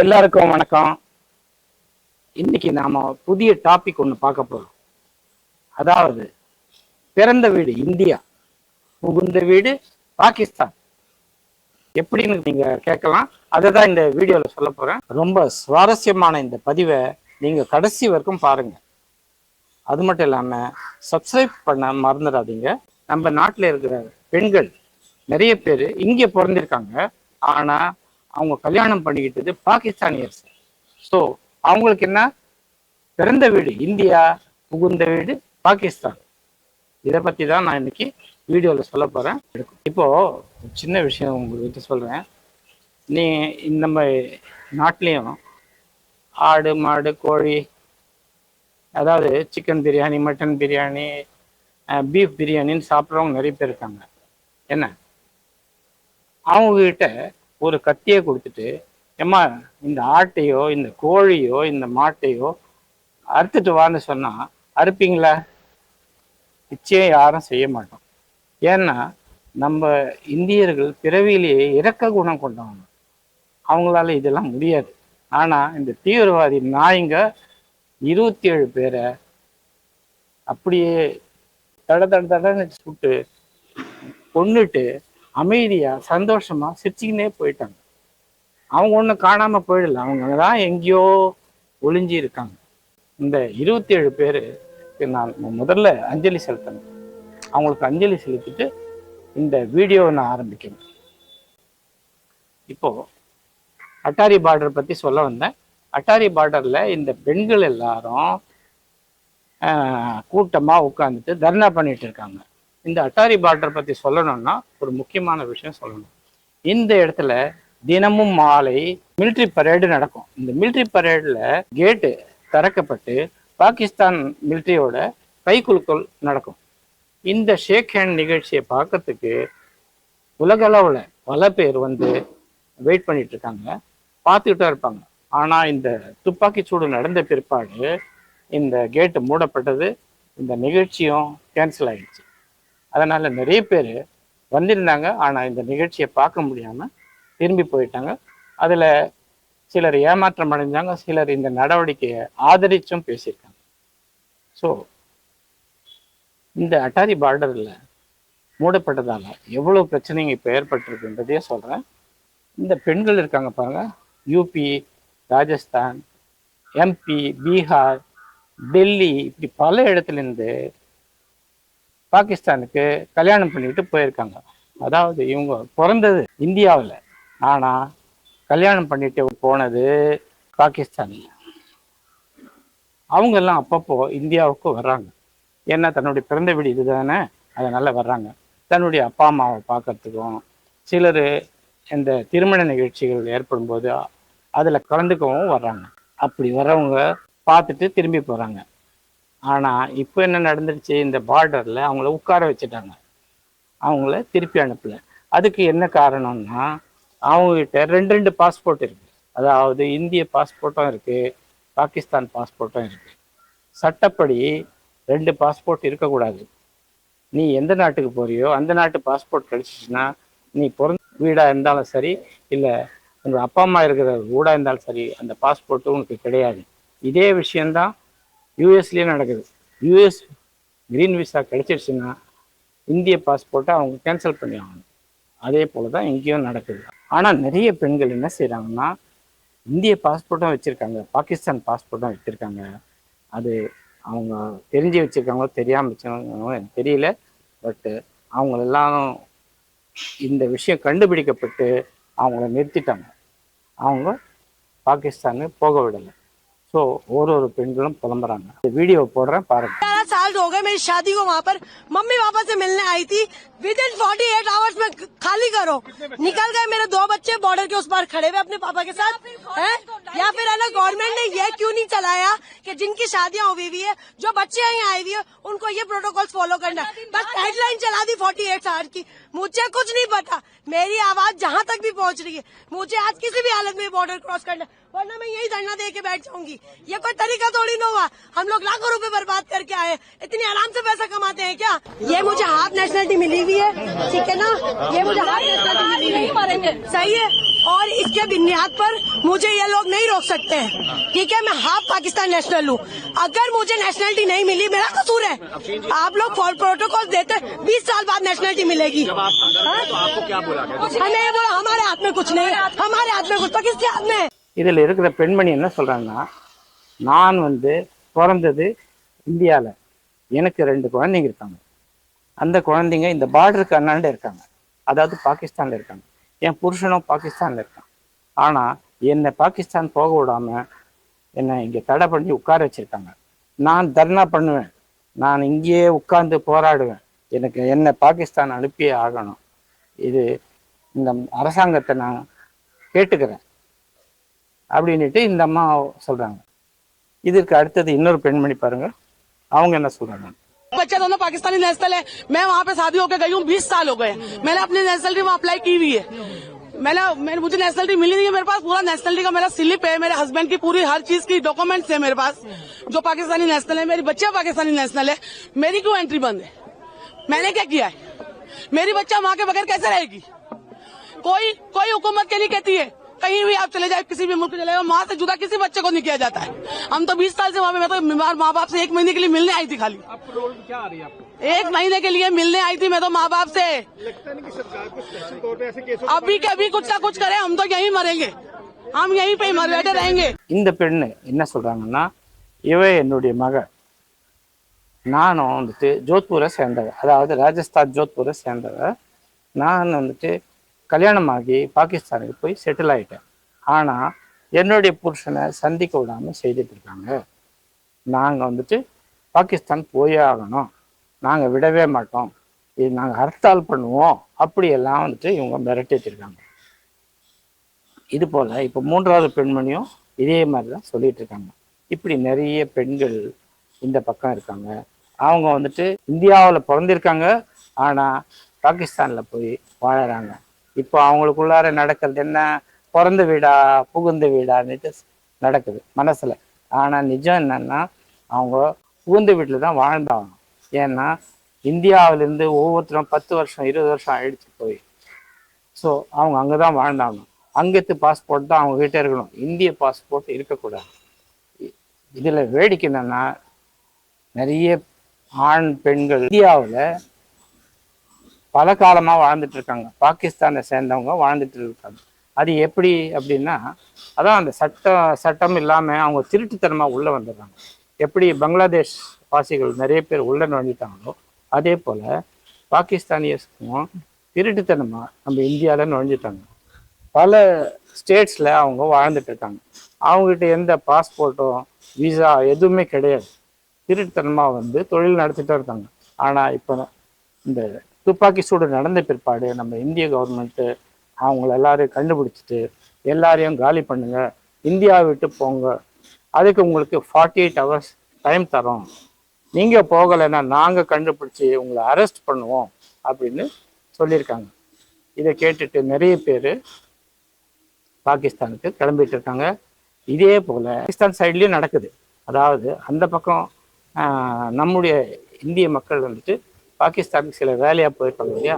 எல்லாருக்கும் வணக்கம். இன்னைக்கு நாம புதிய டாபிக் ஒன்று பார்க்க போறோம். அதாவது பிறந்த வீடு இந்தியா, புகுந்த வீடு பாகிஸ்தான். எப்படின்னு நீங்க கேட்கலாம். அதை தான் இந்த வீடியோல சொல்ல போறேன். ரொம்ப சுவாரஸ்யமான இந்த பதிவை நீங்க கடைசி வரைக்கும் பாருங்க. அது மட்டும் இல்லாம சப்ஸ்கிரைப் பண்ண மறந்துடாதீங்க. நம்ம நாட்டில் இருக்கிற பெண்கள் நிறைய பேர் இங்கே பிறந்திருக்காங்க, ஆனா அவங்க கல்யாணம் பண்ணிக்கிட்டது பாகிஸ்தானியர்ஸ். ஸோ அவங்களுக்கு என்ன, பிறந்த வீடு இந்தியா, புகுந்த வீடு பாகிஸ்தான். இதை பற்றி தான் நான் இன்னைக்கு வீடியோவில் சொல்ல போகிறேன். இப்போ சின்ன விஷயம் உங்கள்கிட்ட சொல்கிறேன். நம்ம நாட்டிலையும் ஆடு மாடு கோழி, அதாவது chicken biryani, mutton biryani, beef பிரியாணின்னு சாப்பிட்றவங்க நிறைய பேர் இருக்காங்க. என்ன, அவங்கக்கிட்ட ஒரு கத்தியை கொடுத்துட்டு, ஏம்மா இந்த ஆட்டையோ இந்த கோழியோ இந்த மாட்டையோ அறுத்துட்டு வான்னு சொன்னா அறுப்பீங்களா? நிச்சயம் யாரும் செய்ய மாட்டோம். ஏன்னா நம்ம இந்தியர்கள் பிறவியிலேயே இரக்க குணம் கொண்டவங்க, அவங்களால இதெல்லாம் முடியாது. ஆனா இந்த தீவிரவாதி நாய்ங்க 27 பேரை அப்படியே தடன்னு சுட்டு கொன்னுட்டு அமைதியா சந்தோஷமா சிரிச்சுக்கினே போயிட்டாங்க. அவங்க ஒண்ணு காணாம போயிடல, அவங்க தான் எங்கேயோ ஒளிஞ்சி இருக்காங்க. இந்த 27 பேருக்கு நான் முதல்ல அஞ்சலி செலுத்தணும். அவங்களுக்கு அஞ்சலி செலுத்திட்டு இந்த வீடியோவை நான் ஆரம்பிக்கிறேன். இப்போ அட்டாரி பார்டர் பத்தி சொல்ல வந்தேன். அட்டாரி பார்டர்ல இந்த பெண்கள் எல்லாரும் கூட்டமா உட்காந்துட்டு தர்ணா பண்ணிட்டு இருக்காங்க. இந்த அட்டாரி பார்டர் பத்தி சொல்லணும்னா ஒரு முக்கியமான விஷயம் சொல்லணும். இந்த இடத்துல தினமும் மாலை மிலிட்ரி பரேடு நடக்கும். இந்த மிலிட்ரி பரேட்ல கேட்டு திறக்கப்பட்டு பாகிஸ்தான் மிலிட்ரியோட கைக்குலுக்கல் நடக்கும். இந்த ஷேக் ஹேண்ட் நிகழ்ச்சியை பார்க்கறதுக்கு உலக அளவுல பல பேர் வந்து வெயிட் பண்ணிட்டு இருக்காங்க, பார்த்துக்கிட்டா இருப்பாங்க. ஆனா இந்த துப்பாக்கி சூடு நடந்த பிற்பாடு இந்த கேட்டு மூடப்பட்டது, இந்த நிகழ்ச்சியும் கேன்சல் ஆயிடுச்சு. அதனால நிறைய பேர் வந்திருந்தாங்க, ஆனா இந்த நிகழ்ச்சியை பார்க்க முடியாம திரும்பி போயிட்டாங்க. அதுல சிலர் ஏமாற்றம் அடைஞ்சாங்க, சிலர் இந்த நடவடிக்கையை ஆதரிச்சும் பேசியிருக்காங்க. ஸோ இந்த அட்டாரி பார்டர்ல மூடப்பட்டதால எவ்வளவு பிரச்சனைங்க இப்போ ஏற்பட்டிருக்குன்றதையே சொல்றேன். இந்த பெண்கள் இருக்காங்க பாருங்க, யூபி, ராஜஸ்தான், எம்பி, பீகார், டெல்லி, இப்படி பல இடத்துல இருந்து பாகிஸ்தானுக்கு கல்யாணம் பண்ணிட்டு போயிருக்காங்க. அதாவது இவங்க பிறந்தது இந்தியாவில், ஆனா கல்யாணம் பண்ணிட்டு போனது பாகிஸ்தான்ல. அவங்க எல்லாம் அப்பப்போ இந்தியாவுக்கு வர்றாங்க. ஏன்னா தன்னுடைய பிறந்த வீடு இதுதானே, அதனால வர்றாங்க. தன்னுடைய அப்பா அம்மாவை பார்க்கறதுக்கும், சிலர் இந்த திருமண நிகழ்ச்சிகள் ஏற்படும் போது அதுல கலந்துக்கவும் வர்றாங்க. அப்படி வர்றவங்க பார்த்துட்டு திரும்பி போறாங்க. ஆனா இப்போ என்ன நடந்துருச்சு, இந்த பார்டர்ல அவங்கள உட்கார வச்சுட்டாங்க, அவங்கள திருப்பி அனுப்பல. அதுக்கு என்ன காரணம்னா, அவங்ககிட்ட ரெண்டு பாஸ்போர்ட் இருக்கு. அதாவது இந்திய பாஸ்போர்ட்டும் இருக்கு, பாகிஸ்தான் பாஸ்போர்ட்டும் இருக்கு. சட்டப்படி 2 பாஸ்போர்ட் இருக்கக்கூடாது. நீ எந்த நாட்டுக்கு போறியோ அந்த நாட்டு பாஸ்போர்ட் கிடைச்சிச்சுன்னா, நீ பிறந்த வீடா இருந்தாலும் சரி, இல்லை உங்க அப்பா அம்மா இருக்கிற வீடா இருந்தாலும் சரி, அந்த பாஸ்போர்ட்டு உனக்கு கிடையாது. இதே விஷயம்தான் யூஎஸ்லேயே நடக்குது. யூஎஸ் கிரீன் விசா கிடைச்சிருச்சுன்னா இந்திய பாஸ்போர்ட்டை அவங்க கேன்சல் பண்ணி ஆகணும். அதே போல தான் இங்கேயும் நடக்குது. ஆனால் நிறைய பெண்கள் என்ன செய்கிறாங்கன்னா, இந்திய பாஸ்போர்ட்டும் வச்சுருக்காங்க, பாகிஸ்தான் பாஸ்போர்ட்டும் வச்சுருக்காங்க. அது அவங்க தெரிஞ்சு வச்சுருக்காங்களோ தெரியாமல் வச்சுருக்காங்களோ எனக்கு தெரியல. பட்டு அவங்களெல்லாம் இந்த விஷயம் கண்டுபிடிக்கப்பட்டு அவங்கள நிறுத்திட்டாங்க. அவங்க பாகிஸ்தானுக்கு போக விடலை. ஸோ ஒரு பெண்களும் புலம்புறாங்க. வீடியோ போடுறேன் பாருங்க. 11 साल हो गए मेरी शादी को, वहाँ पर मम्मी पापा से मिलने आई थी। विद इन 48 आवर्स में खाली करो, निकल गए मेरे 2 बच्चे बॉर्डर के उस पार खड़े हुए अपने पापा के साथ हैं। या फिर है ना, गवर्नमेंट ने ये क्यों नहीं चलाया कि जिनकी शादियां हुई हुई है, जो बच्चे यहाँ आई हुई है, उनको ये प्रोटोकॉल फॉलो करना है। बस हेडलाइन चला दी 48 आवर्स की। मुझे कुछ नहीं पता, मेरी आवाज जहाँ तक भी पहुँच रही है, मुझे आज किसी भी हालत में बॉर्डर क्रॉस करना, वरना मैं यही धरना दे के बैठ जाऊंगी। ये कोई तरीका थोड़ी ना हुआ। हम लोग लाखों रुपए बर्बाद करके आए, इतनी आराम से पैसा कमाते हैं क्या? ये मुझे हाफ नेशनलिटी मिली हुई है, ठीक है ना, ये मुझे हाफ नेशनलिटी मिली हुई है, सही है। और इसके बुनियाद पर मुझे ये लोग नहीं रोक सकते हैं। ठीक है, मैं हाफ पाकिस्तान नेशनल हूँ। अगर मुझे नेशनलिटी नहीं मिली, मेरा कसूर है। आप लोग प्रोटोकॉल देते 20 साल बाद नेशनलिटी मिलेगी। जब आप अंदर थे तो आपको क्या बोला गया? हमें ये बोला हमारे हाथ में कुछ नहीं है, हमारे हाथ में कुछ तो किसके हाथ में है? இதில் இருக்கிற பெண்மணி என்ன சொல்கிறாங்கன்னா, நான் பிறந்தது இந்தியாவில், எனக்கு 2 குழந்தைங்க இருக்காங்க. அந்த குழந்தைங்க இந்த பார்டருக்கு அண்ணாண்ட இருக்காங்க, அதாவது பாகிஸ்தானில் இருக்காங்க. என் புருஷனும் பாகிஸ்தானில் இருக்கான். ஆனால் என்னை பாகிஸ்தான் போக விடாமல் என்னை இங்கே தடை பண்ணி உட்கார வச்சுருக்காங்க. நான் தர்ணா பண்ணுவேன், நான் இங்கேயே உட்கார்ந்து போராடுவேன், என்னை பாகிஸ்தான் அனுப்பியே ஆகணும். இது இந்த அரசாங்கத்தை நான் கேட்டுக்கிறேன் அப்படின்ட்டு இந்த அம்மா சொல்கிறாங்க. இதற்கு அடுத்தது இன்னொரு பெண்மணி பாருங்க, அவங்க என்ன சொல்கிறாங்க. बच्चे दोनों पाकिस्तानी नेशनल है। मैं वहाँ पे शादी होकर गई हूँ, 20 साल हो गए। मैंने अपनी नेशनलिटी वहाँ अप्लाई की हुई है। मुझे नेशनलिटी मिली नहीं है। मेरे पास पूरा नेशनलिटी का मेरा स्लिप है, मेरे हस्बैंड की पूरी हर चीज की डॉक्यूमेंट्स है मेरे पास, जो पाकिस्तानी नेशनल है। मेरी बच्चियां पाकिस्तानी नेशनल है, मेरी क्यों एंट्री बंद है? मैंने क्या किया है? मेरी बच्चा माँ के बगैर कैसे रहेगी? कोई हुकूमत के लिए कहती है कहीं भी आप चले जाए, किसी भी मुल्क चले जाए, माँ से जुदा किसी बच्चे को नहीं किया जाता है। हम तो 20 साल से वहाँ पे, मैं तो बीमार माँ बाप से 1 महीने के लिए मिलने आई थी। खाली आपको रोल क्या आ रही है? आपको 1 महीने के लिए मिलने आई थी मैं तो माँ बाप से। लगता नहीं कि सरकार कुछ स्पेशल तौर पे ऐसे केसों अभी के अभी कुछ ना कुछ करे, हम तो यहीं मरेंगे, हम यहीं पे मर बैठे रहेंगे। இந்த பெண்ணு என்ன சொல்றாங்கன்னா, இவ என்னுடைய மக, நானும் ஜோத்பூரை சேர்ந்தவ, அதாவது ராஜஸ்தான் ஜோத்பூரை சேர்ந்தவ. நான் கல்யாணமாகி பாகிஸ்தானுக்கு போய் செட்டில் ஆயிட்டேன். ஆனால் என்னுடைய புருஷனை சந்திக்க விடாமல் செய்துட்டு இருக்காங்க. நாங்கள் பாகிஸ்தான் போயே ஆகணும், நாங்கள் விடவே மாட்டோம், இது நாங்கள் ஹர்த்தால் பண்ணுவோம், அப்படியெல்லாம் இவங்க மிரட்டிட்டு இருக்காங்க. இது போல் இப்போ 3வது பெண்மணியும் இதே மாதிரி தான் சொல்லிட்டு இருக்காங்க. இப்படி நிறைய பெண்கள் இந்த பக்கம் இருக்காங்க. அவங்க இந்தியாவில் பிறந்திருக்காங்க, ஆனால் பாகிஸ்தானில் போய் வாழறாங்க. இப்போ அவங்களுக்குள்ளார நடக்கிறது என்ன, பிறந்த வீடா புகுந்த வீடான்னுட்டு நடக்குது மனசில். ஆனால் நிஜம் என்னன்னா, அவங்க புகுந்த வீட்டில் தான் வாழ்ந்தாகணும். ஏன்னா இந்தியாவிலேருந்து ஒவ்வொருத்தரும் 10 வருஷம் 20 வருஷம் ஆயிடுச்சு போய். ஸோ அவங்க அங்கே தான் வாழ்ந்தாகணும். அங்கத்து பாஸ்போர்ட் தான் அவங்க கிட்டே இருக்கணும், இந்திய பாஸ்போர்ட் இருக்கக்கூடாது. இதில் வேடிக்கை என்னன்னா, நிறைய ஆண் பெண்கள் இந்தியாவில் பல காலமாக வாழ்ந்துட்டு இருக்காங்க, பாகிஸ்தானை சேர்ந்தவங்க வாழ்ந்துட்டு இருக்காங்க. அது எப்படி அப்படின்னா, அதான் அந்த சட்டம் இல்லாமல் அவங்க திருட்டுத்தனமாக உள்ளே வந்துடுறாங்க. எப்படி பங்களாதேஷ் வாசிகள் நிறைய பேர் உள்ளே நுழைஞ்சிட்டாங்களோ, அதே போல் பாகிஸ்தானியர்ஸுக்கும் திருட்டுத்தனமாக நம்ம இந்தியாவில் நுழைஞ்சிட்டாங்க. பல ஸ்டேட்ஸில் அவங்க வாழ்ந்துட்டு இருக்காங்க. அவங்ககிட்ட எந்த பாஸ்போர்ட்டோ விசா எதுவுமே கிடையாது. திருட்டுத்தனமாக தொழில் நடத்திட்டு இருக்காங்க. ஆனால் இப்போ இந்த துப்பாக்கி சூடு நடந்த பிற்பாடு நம்ம இந்திய கவர்மெண்ட்டு அவங்கள எல்லாரையும் கண்டுபிடிச்சிட்டு எல்லாரையும் காலி பண்ணுங்க, இந்தியா விட்டு போங்க, அதுக்கு உங்களுக்கு 48 hours டைம் தரோம், நீங்கள் போகலைன்னா நாங்கள் கண்டுபிடிச்சி உங்களை அரெஸ்ட் பண்ணுவோம் அப்படின்னு சொல்லியிருக்காங்க. இதை கேட்டுட்டு நிறைய பேர் பாகிஸ்தானுக்கு கிளம்பிட்டு இருக்காங்க. இதே போல் பாகிஸ்தான் சைட்லேயும் நடக்குது. அதாவது அந்த பக்கம் நம்முடைய இந்திய மக்கள் பாகிஸ்தானுக்கு சில வேலையாக போயிருக்காங்க இல்லையா,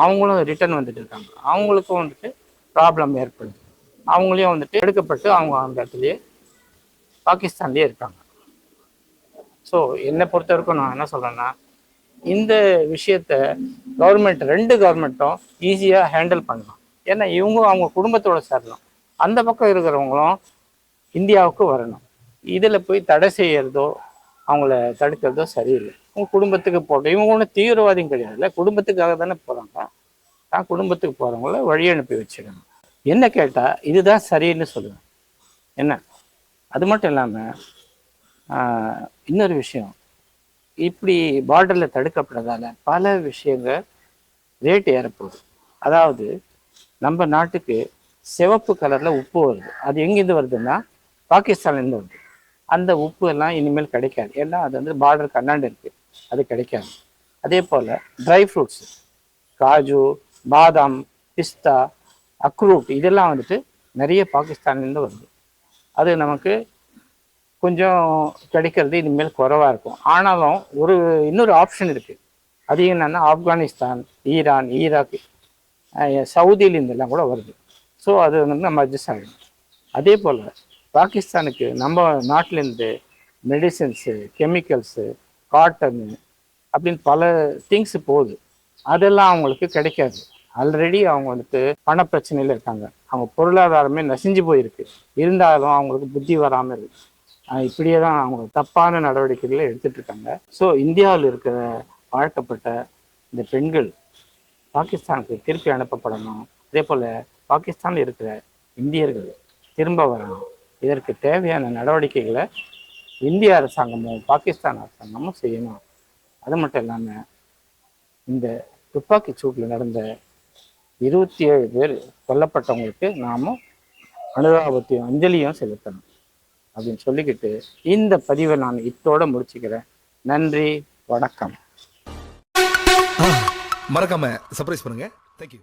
அவங்களும் ரிட்டர்ன் வந்துட்டு இருக்காங்க. அவங்களுக்கும் ப்ராப்ளம் ஏற்படுது. அவங்களையும் எடுக்கப்பட்டு அவங்க அந்த இடத்துலையே பாகிஸ்தான்லேயே இருக்காங்க. ஸோ என்னை பொறுத்த வரைக்கும் நான் என்ன சொல்கிறேன்னா, இந்த விஷயத்த கவர்மெண்ட் 2 கவர்மெண்ட்டும் ஈஸியாக ஹேண்டில் பண்ணலாம். ஏன்னா இவங்க அவங்க குடும்பத்தோடு சேரணும், அந்த பக்கம் இருக்கிறவங்களும் இந்தியாவுக்கு வரணும். இதில் போய் தடை செய்யறதோ அவங்கள தடுக்கிறதோ சரியில்லை. உங்க குடும்பத்துக்கு போட்டோம், இவங்க ஒன்றும் தீவிரவாதியும் கிடையாதுல்ல, குடும்பத்துக்காக தானே போகிறாங்க. தான் குடும்பத்துக்கு போகிறவங்கள வழி அனுப்பி வச்சுக்கணும். என்ன கேட்டால் இதுதான் சரின்னு சொல்லுவேன். என்ன அது மட்டும் இல்லாமல் இன்னொரு விஷயம், இப்படி பார்டரில் தடுக்கப்படுறதால பல விஷயங்கள் ரேட் ஏறப்போகுது. அதாவது நம்ம நாட்டுக்கு சிவப்பு கலரில் உப்பு வருது. அது எங்கேருந்து வருதுன்னா பாகிஸ்தான்லேருந்து வருது. அந்த உப்பு எல்லாம் இனிமேல் கிடைக்காது. ஏன்னா அது பார்டர் கண்ணாண்டு இருக்குது, அது கிடைக்காது. அதே போல் ட்ரை ஃப்ரூட்ஸ், காஜு, பாதாம், பிஸ்தா, அக்ரூட் இதெல்லாம் நிறைய பாகிஸ்தான்லேருந்து வருது. அது நமக்கு கொஞ்சம் கிடைக்கிறது இனிமேல் குறைவாக இருக்கும். ஆனாலும் இன்னொரு ஆப்ஷன் இருக்குது. அது என்னன்னா ஆப்கானிஸ்தான், ஈரான், ஈராக், சவுதியிலேருந்தெல்லாம் கூட வருது. ஸோ அது வந்து நம்ம அட்ஜஸ்ட் ஆகிடும். அதே போல் பாகிஸ்தானுக்கு நம்ம நாட்டிலேருந்து மெடிசின்ஸு, கெமிக்கல்ஸு, காட்டனு அப்படின்னு பல திங்ஸ் போகுது. அதெல்லாம் அவங்களுக்கு கிடைக்காது. ஆல்ரெடி அவங்க வந்துட்டு பண பிரச்சனையில் இருக்காங்க. அவங்க பொருளாதாரமே நசிஞ்சு போயிருக்கு. இருந்தாலும் அவங்களுக்கு புத்தி வராமல் இருக்கு. இப்படியே தான் அவங்க தப்பான நடவடிக்கைகளை எடுத்துட்டு இருக்காங்க. ஸோ இந்தியாவில் இருக்கிற வாழ்க்கப்பட்ட இந்த பெண்கள் பாகிஸ்தானுக்கு திருப்பி அனுப்பப்படணும். அதே போல் பாகிஸ்தானில் இருக்கிற இந்தியர்கள் திரும்ப வரணும். இதற்கு தேவையான நடவடிக்கைகளை இந்திய அரசாங்கமும் பாகிஸ்தான் அரசாங்கமும் செய்யணும். அது மட்டும் இல்லாமல் இந்த துப்பாக்கி சூட்டில் நடந்த 27 பேர் கொல்லப்பட்டவங்களுக்கு நாமும் அனுதாபத்தையும் அஞ்சலியும் செலுத்தணும் அப்படின்னு சொல்லிக்கிட்டு இந்த பதிவை நான் இத்தோட முடிச்சுக்கிறேன். நன்றி, வணக்கம். மறக்காம சர்ப்ரைஸ் பண்ணுங்க. தேங்க்யூ.